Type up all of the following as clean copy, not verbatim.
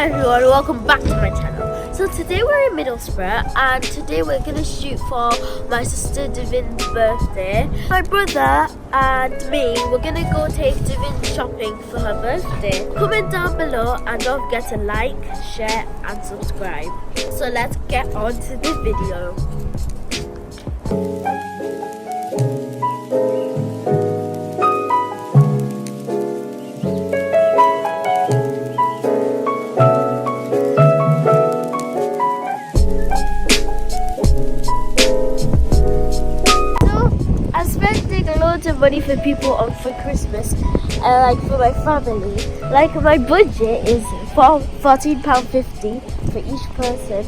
Hi everyone, welcome back to my channel. So today we're in Middlesbrough and today we're going to shoot for my sister Devin's birthday. My brother and me, we're going to go take Devin shopping for her birthday. Comment down below and don't forget to like, share and subscribe. So let's get on to the video. Loads of money for people for Christmas, like for my family. Like my budget is £14.50 for each person.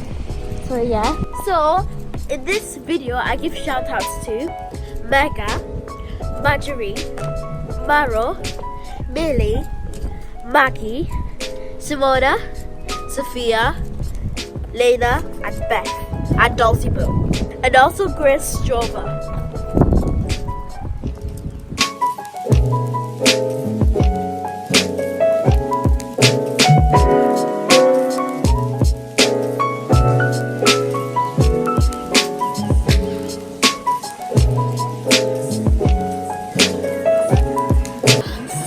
So yeah. So in this video, I give shout outs to Mega, Marjorie, Maro, Millie, Maggie, Simona, Sophia, Lena, and Beth, and Dulcie Bill, and also Grace Strover.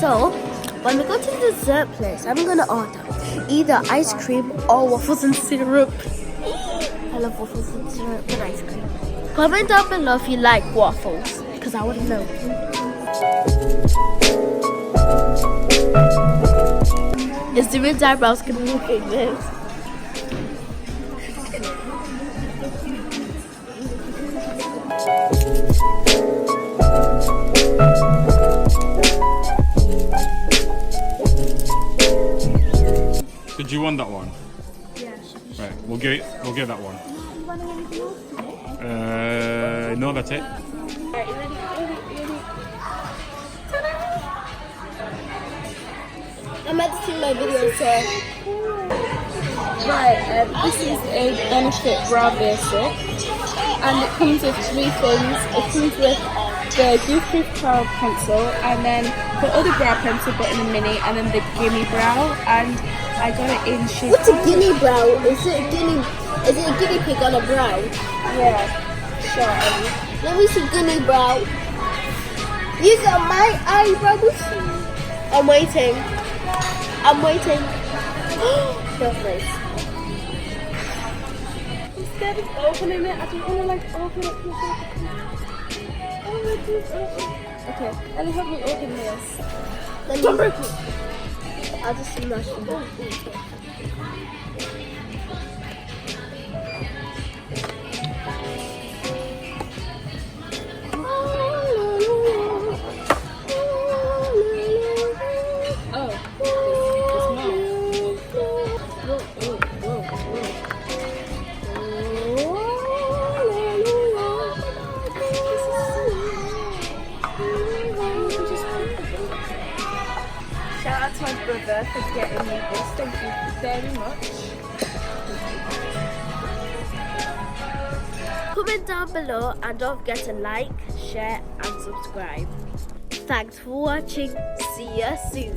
So, when we go to the dessert place, I'm gonna order either ice cream or waffles and syrup. I love waffles and syrup and ice cream. Comment down below if you like waffles, because I want to know. Is Devin's eyebrows gonna look like this? Did you want that one? Yeah. Right, we'll get that one. No, that's it. I'm editing my video, so Right, this is a Benefit Brow Basic and it comes with three things. It comes with the Goof Proof Brow Pencil and then the other brow pencil but in a mini and then the Gimme Brow, and I got it in shape. what's a guinea brow? Is it a guinea pig on a brow? Yeah, sure. Let me see guinea brow. You got my eyebrows. I'm waiting. Feels nice. Instead of opening it, I just want to like open it. Okay, let me help you open this. Don't break it. I'll just smash it. Shout out to my brother for getting me this. Thank you very much. Comment down below and don't forget to like, share and subscribe. Thanks for watching. See ya soon.